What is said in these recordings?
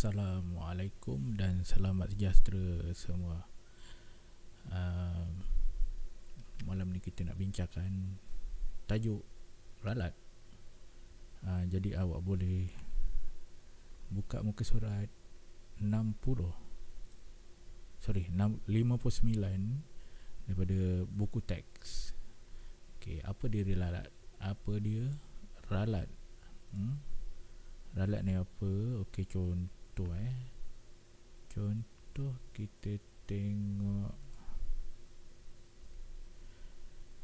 Assalamualaikum dan selamat sejahtera semua. uh, Malam ni kita nak bincangkan tajuk ralat. Jadi awak boleh buka muka surat 59 daripada buku teks. Apa dia ralat? Ralat? Ralat ni apa? Contoh Contoh kita tengok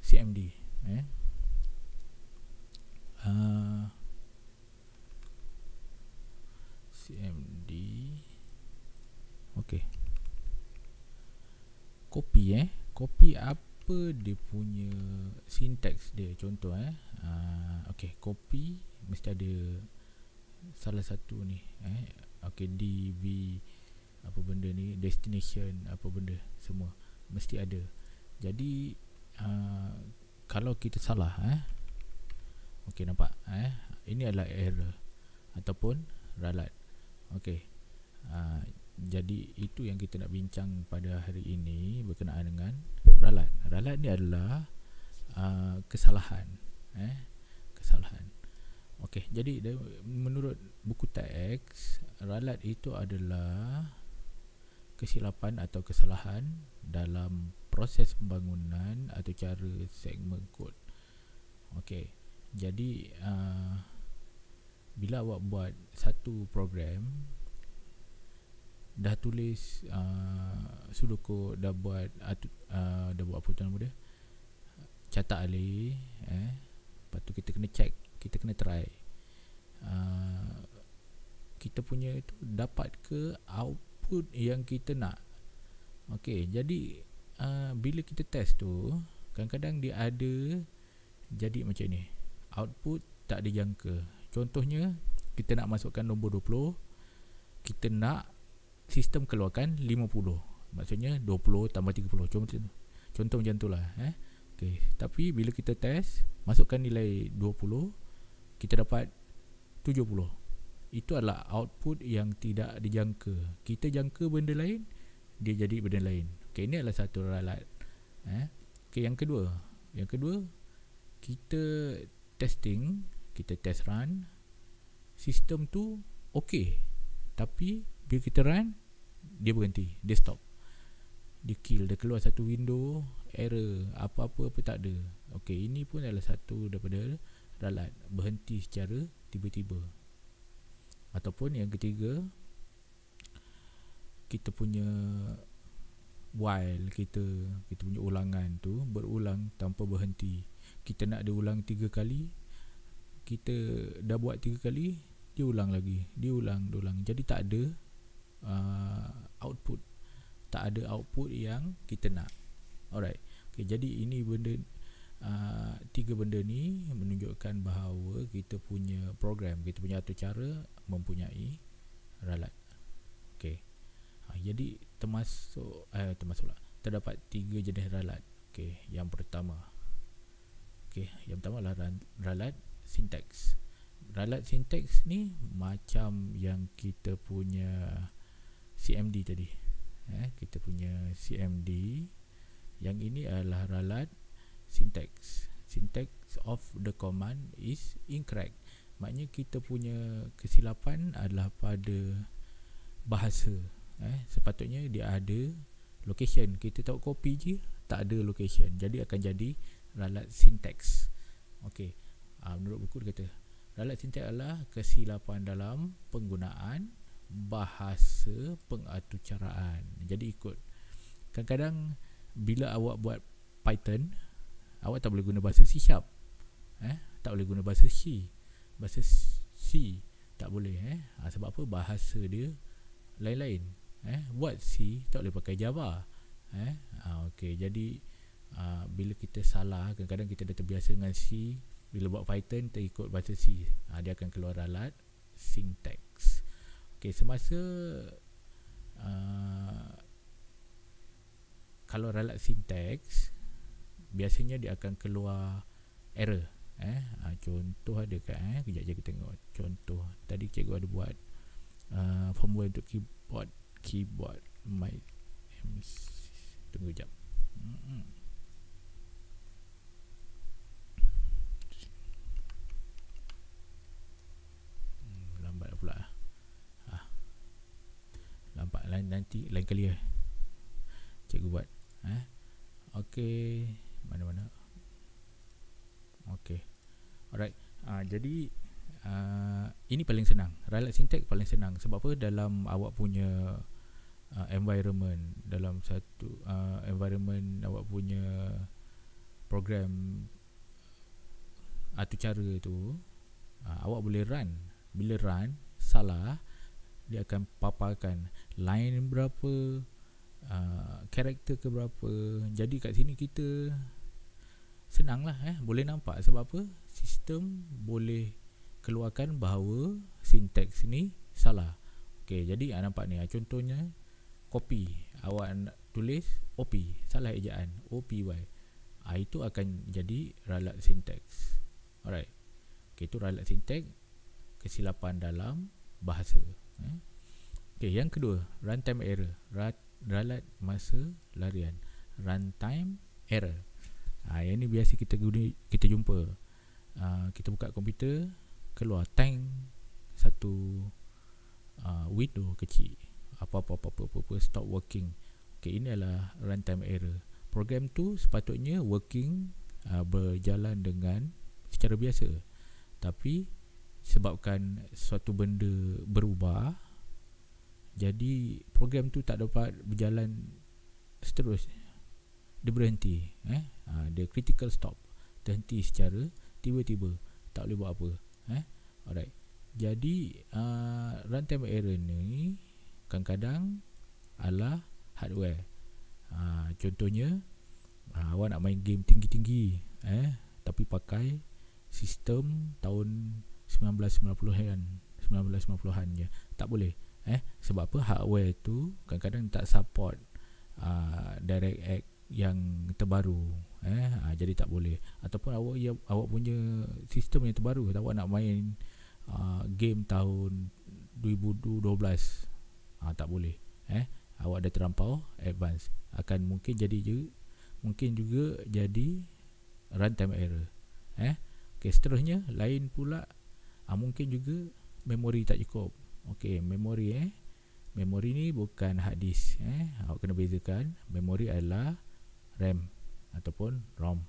CMD. CMD. Kopi apa dia punya sintaks dia? Contoh kopi mesti ada salah satu ni DV apa benda ni, destination apa benda, semua mesti ada. Jadi kalau kita salah nampak ini adalah error ataupun ralat. Jadi itu yang kita nak bincang pada hari ini berkenaan dengan ralat. Ralat ni adalah kesalahan. Kesalahan. Jadi menurut buku teks, ralat itu adalah kesilapan atau kesalahan dalam proses pembangunan atau cara segmen kod. Jadi bila awak buat satu program, dah tulis pseudocode, dah buat apa tu nama dia, catat alih, lepas tu kita kena check, kita kena try kita punya itu dapat ke output yang kita nak. Jadi bila kita test tu, kadang-kadang dia ada jadi macam ni, output tak dijangka. Contohnya kita nak masukkan nombor 20, kita nak sistem keluarkan 50, maksudnya 20 tambah 30. Contoh macam tu lah. Tapi bila kita test, masukkan nilai 20, kita dapat 70. Itu adalah output yang tidak dijangka. Kita jangka benda lain, dia jadi benda lain. Ini adalah satu ralat. Yang kedua, kita testing, kita test run, sistem tu tapi bila kita run, dia berhenti, dia stop, dia kill, dia keluar satu window error, apa-apa tak ada. Ini pun adalah satu daripada ralat, berhenti secara tiba-tiba. Ataupun yang ketiga, kita punya while kita punya ulangan tu berulang tanpa berhenti. Kita nak dia ulang 3 kali, kita dah buat 3 kali, dia ulang lagi, dia ulang. Jadi tak ada output, tak ada output yang kita nak. Alright. Jadi ini benda, 3 benda ni menunjukkan bahawa kita punya program, kita punya atur cara mempunyai ralat. Jadi terdapat 3 jenis ralat. Yang pertama adalah ralat sintaks. Ralat sintaks ni macam yang kita punya CMD tadi. Kita punya CMD, yang ini adalah ralat syntax. Syntax of the command is incorrect. Maknanya kita punya kesilapan adalah pada bahasa. Sepatutnya dia ada location. Kita tahu copy je, tak ada location, jadi akan jadi ralat syntax. Menurut buku dia kata ralat syntax adalah kesilapan dalam penggunaan bahasa pengaturcaraan. Jadi ikut, kadang-kadang bila awak buat Python, awak tak boleh guna bahasa C#, tak boleh guna bahasa C, tak boleh. Sebab apa? Bahasa dia lain-lain. Buat C tak boleh pakai Java. Jadi bila kita salah, kadang-kadang kita dah terbiasa dengan C, bila buat Python terikut bahasa C, dia akan keluar ralat syntax. Semasa kalau ralat syntax, biasanya dia akan keluar error. Contoh ada kan? Kejap je kita tengok contoh. Tadi cikgu ada buat firmware untuk keyboard mic MC. Tunggu jap. Lambat pula. Lambat nanti lain kali cikgu buat. Okey, mana-mana. Okey. Alright. Jadi ini paling senang. Raylat syntax paling senang. Sebab apa? Dalam awak punya environment, dalam satu environment awak punya program atau cara tu, awak boleh run. Bila run salah, dia akan paparkan line berapa, karakter ke berapa. Jadi kat sini kita senang lah, boleh nampak. Sebab apa? Sistem boleh keluarkan bahawa syntax ni salah. Okay, jadi nampak ni, contohnya copy, awak nak tulis OP, salah ejaan, OPY, itu akan jadi raylat syntax. Alright. Okay, itu raylat syntax, kesilapan dalam bahasa. Okay, yang kedua, runtime error, raylat masa larian, runtime error. Yang ni biasa kita jumpa. Kita buka komputer, keluar tank satu window kecil, apa stop working. Okay, ini adalah runtime error. Program tu sepatutnya working, berjalan dengan secara biasa, tapi sebabkan suatu benda berubah, jadi program tu tak dapat berjalan seterusnya. Dia berhenti, dia critical stop, terhenti secara tiba-tiba, tak boleh buat apa. Alright. Jadi runtime error ni kadang-kadang adalah hardware. Contohnya, awak nak main game tinggi-tinggi, tapi pakai sistem tahun 1990-an je, tak boleh. Sebab apa? Hardware tu kadang-kadang tak support DirectX yang terbaru, jadi tak boleh. Ataupun awak punya sistem yang terbaru, awak nak main game tahun 2012, tak boleh. Awak dah terlampau advance, akan mungkin juga jadi runtime error. Okay, seterusnya lain pula, mungkin juga memori tak cukup. Okay, memori ni bukan hard disk. Awak kena bezakan, memori adalah RAM ataupun ROM.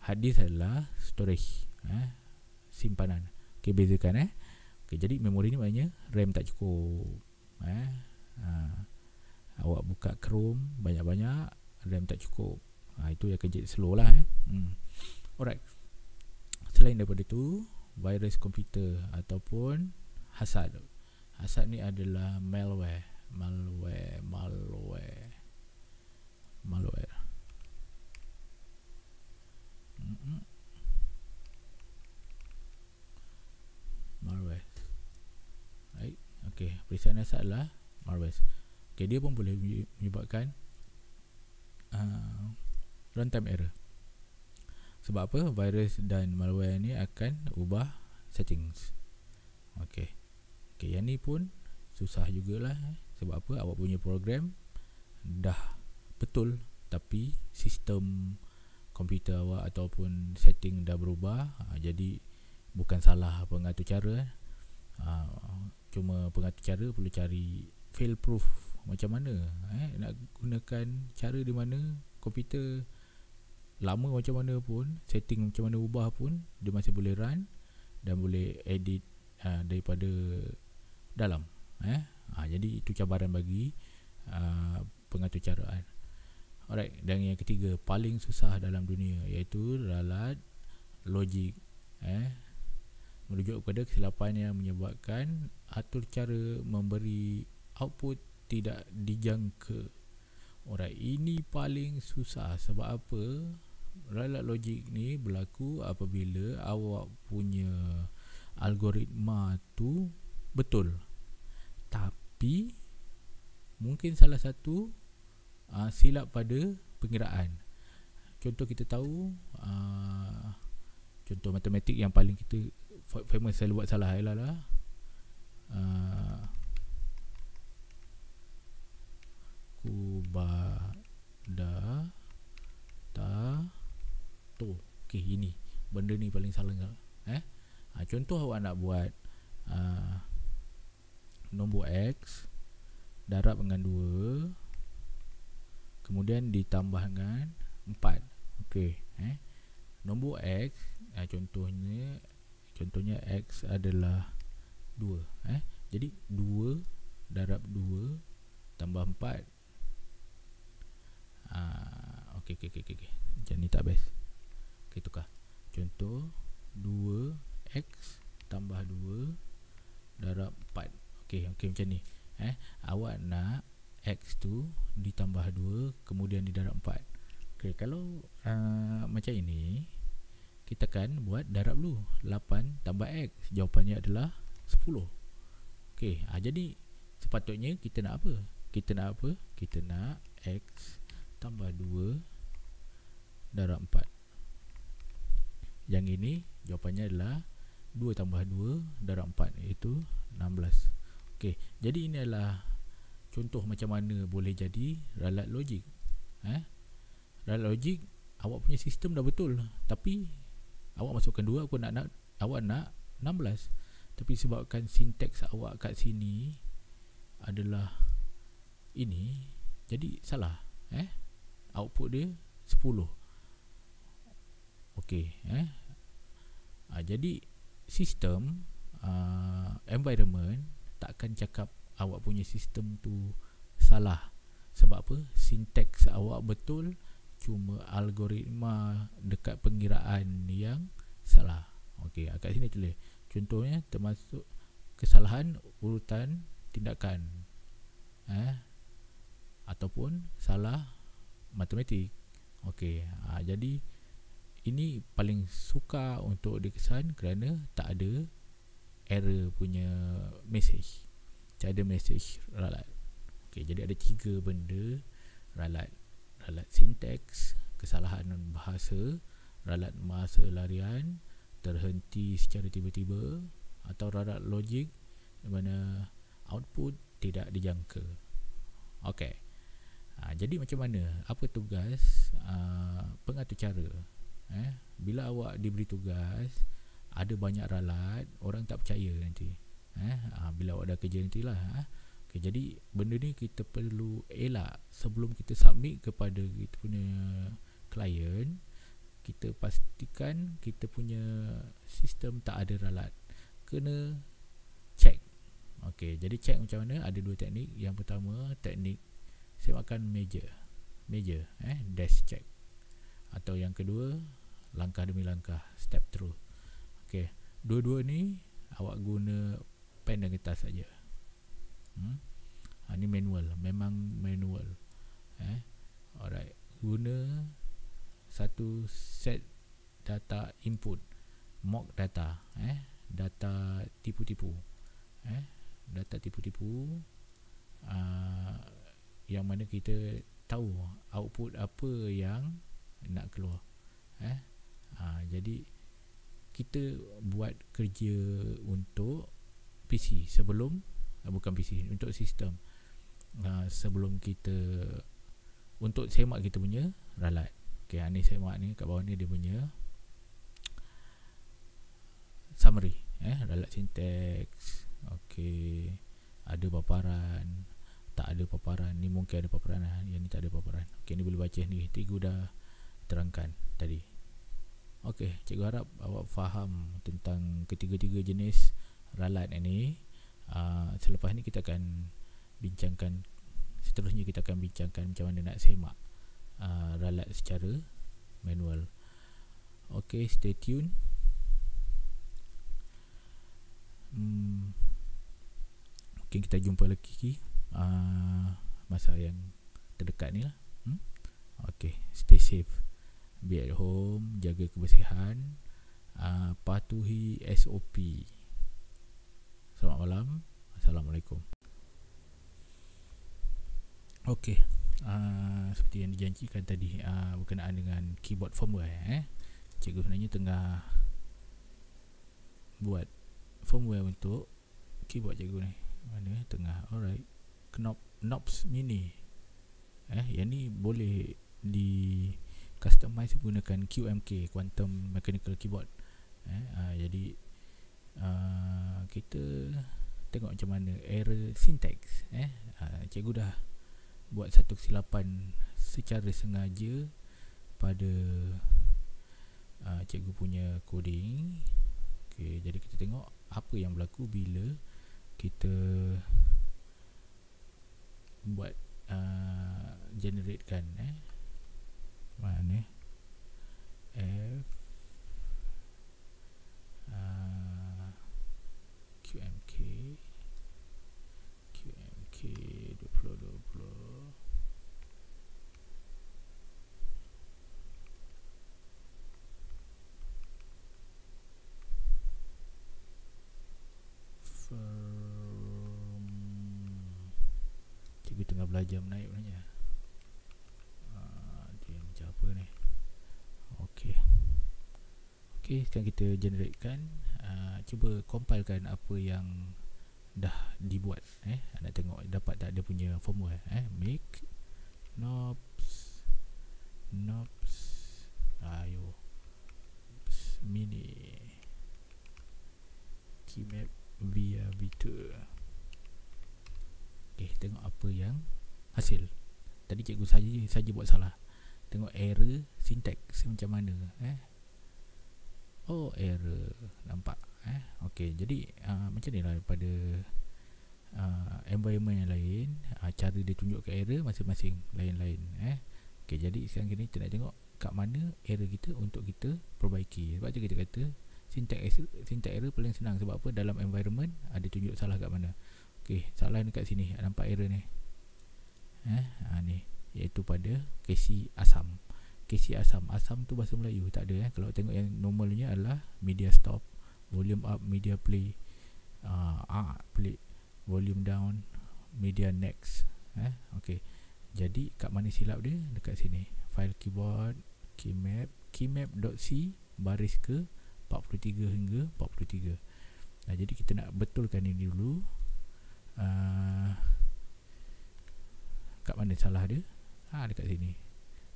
Hard disk adalah storage, simpanan. Okay, bezakan. Okay, jadi memori ni maknanya RAM tak cukup. Awak buka Chrome banyak-banyak, RAM tak cukup, itu yang akan jadi slow lah. Alright. Selain daripada tu, virus komputer ataupun hasad. Hasad ni adalah malware. Malware. Malware. Right. Okay, periksaan hasad lah malware. Okay, dia pun boleh menyebabkan runtime error. Sebab apa? Virus dan malware ni akan ubah settings. Okay, yang ni pun susah jugalah. Sebab apa? Awak punya program dah betul, tapi sistem komputer awak ataupun setting dah berubah. Jadi bukan salah pengatur cara, cuma pengatur cara perlu cari fail proof macam mana, nak gunakan cara di mana komputer lama macam mana pun, setting macam mana ubah pun, dia masih boleh run dan boleh edit daripada dalam. Jadi itu cabaran bagi pengatur caraan. Alright, dan yang ketiga paling susah dalam dunia, iaitu raylat logik. Merujuk kepada kesilapan yang menyebabkan atur cara memberi output tidak dijangka. Alright, ini paling susah. Sebab apa? Raylat logik ni berlaku apabila awak punya algoritma tu betul, tapi mungkin salah satu silap pada pengiraan. Contoh kita tahu, contoh matematik yang paling kita famous selalu buat salah ialah Kubadatato. Okey, ini benda ni paling salah contoh awak nak buat nombor X darab dengan 2 kemudian ditambah dengan 4. Okey, nombor X, contohnya X adalah 2. Jadi 2 darab 2 tambah 4. Okey. Macam ni tak best. Okey, tukar. Contoh 2X tambah 2 darab 4. Okey macam ni. Awak nak X tu ditambah 2 kemudian didarab 4. Okey, kalau macam ini kita kan buat darab dulu. 8 tambah X, jawapannya adalah 10. Okey, jadi sepatutnya kita nak apa? Kita nak X tambah 2 darab 4. Yang ini jawapannya adalah 2 tambah 2 darab 4, iaitu 16. Okey, jadi ini adalah contoh macam mana boleh jadi ralat logik. Ralat logik, awak punya sistem dah betul, tapi awak masukkan 2, awak nak 16. Tapi sebabkan sinteks awak kat sini adalah ini, jadi salah. Output dia 10. Okey, jadi sistem environment takkan cakap awak punya sistem tu salah. Sebab apa? Sinteks awak betul, cuma algoritma dekat pengiraan yang salah. Okey, kat sini tulis contohnya termasuk kesalahan urutan tindakan ataupun salah matematik. Okey, jadi ini paling sukar untuk dikesan kerana tak ada error punya message. Tak ada message ralat. Okey, jadi ada 3 benda: ralat sinteks, kesalahan bahasa, ralat masa larian, terhenti secara tiba-tiba, atau ralat logik di mana output tidak dijangka. Okey. Jadi macam mana? Apa tugas pengatur cara? Bila awak diberi tugas, ada banyak ralat, orang tak percaya nanti. Bila awak dah kerja nantilah. Okay, jadi benda ni kita perlu elak sebelum kita submit kepada kita punya klien. Kita pastikan kita punya sistem tak ada ralat. Kena check. Okey, jadi check macam mana? Ada 2 teknik. Yang pertama, teknik semakan meja, dash check. Atau yang kedua, langkah demi langkah, step through. Okey, dua-dua ni awak guna pen dan kertas saja. Ni manual, memang manual. Alright, guna satu set data input, mock data, data tipu-tipu, data tipu-tipu, yang mana kita tahu output apa yang nak keluar. Jadi kita buat kerja untuk PC sebelum bukan PC, untuk sistem sebelum kita untuk semak kita punya ralat. Okay, ni semak ni kat bawah ni dia punya summary, ralat sinteks. Okay, ada paparan, tak ada paparan, ni mungkin ada paparan, yang ni tak ada paparan. Okay, ni boleh baca ni, cikgu dah terangkan tadi. Okay, cikgu harap awak faham tentang ketiga-tiga jenis ralat ini. Selepas ni kita akan bincangkan, seterusnya kita akan bincangkan macam mana nak semak ralat secara manual. Okay, stay tune. Mungkin kita jumpa lagi masa yang terdekat ni lah. Okay, stay safe, be at home, jaga kebersihan, patuhi SOP. Selamat malam. Assalamualaikum. Okey, seperti yang dijanjikan tadi, berkenaan dengan keyboard firmware, cikgu sebenarnya tengah buat firmware untuk keyboard cikgu ni. Mana tengah. Alright. Knobs mini. Yang ni boleh di customize menggunakan QMK, Quantum Mechanical Keyboard. Jadi kita tengok macam mana error syntax. Cikgu dah buat satu kesilapan secara sengaja pada cikgu punya coding. Okay, jadi kita tengok apa yang berlaku bila kita buat generatekan mana F QMK 2020 cikgu tengah belajar menaik sebenarnya. Dia macam apa ni. Okey, sekarang kita generatekan. Cuba compilekan apa yang dah dibuat. Nak tengok dapat tak dia punya formula. Make knobs mini keymap via Vita. Tengok apa yang hasil. Tadi cikgu saja buat salah. Tengok error syntax macam mana. Oh, error. Nampak. Jadi macam ni lah pada environment yang lain, cara dia tunjukkan error masing-masing lain-lain. Jadi sekarang kita nak tengok kat mana error kita untuk kita perbaiki. Sebab tu kita kata syntax error paling senang. Sebab apa? Dalam environment ada tunjuk salah kat mana. Salah dekat sini. Nampak error ni. Ni iaitu pada KC Asam. Asam tu bahasa Melayu tak ada. Kalau tengok yang normalnya adalah media stop, volume up, media play, play, volume down, media next. Jadi kat mana silap dia? Dekat sini. File keyboard keymap.c baris ke 43 hingga 43. Jadi kita nak betulkan ini dulu. Kat mana salah dia? Dekat sini.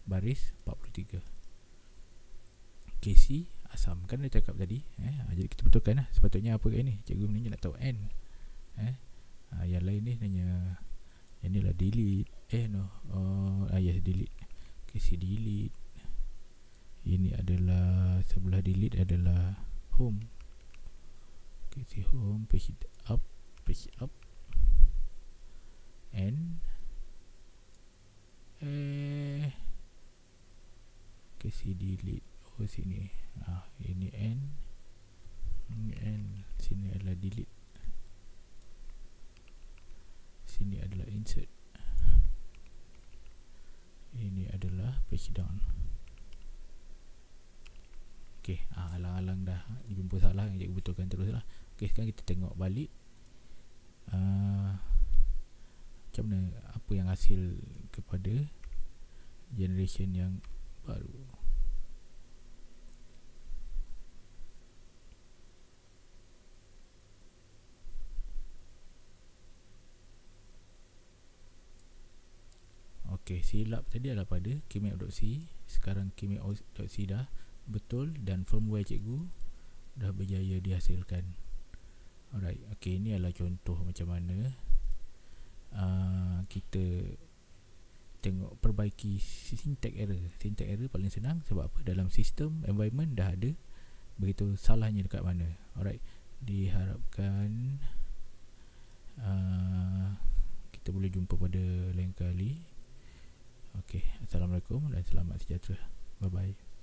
Baris 43. KC Asam. Kan dia cakap tadi. Jadi kita betulkan lah. Sepatutnya apa kat ni? Cikgu ni nak tahu N. Yang lain ni nanya. Yang ni lah delete. Yes, delete. KC delete. Ini adalah sebelah delete adalah home. KC home. Page up. N KC delete. Sini. Ini N. Sini adalah delete. Sini adalah insert. Ini adalah page down. Alang-alang dah jumpa salah, yang cikgu betulkan terus lah. Sekarang kita tengok balik macam mana, apa yang hasil kepada generation yang baru. Silap tadi adalah pada keymap.c. Sekarang keymap.c dah betul dan firmware cikgu dah berjaya dihasilkan. Alright, ini adalah contoh macam mana kita tengok perbaiki syntax error. Syntax error paling senang sebab apa? Dalam sistem environment dah ada begitu salahnya dekat mana. Alright, diharapkan kita boleh jumpa pada lain kali. Assalamualaikum dan selamat sejahtera. Bye bye.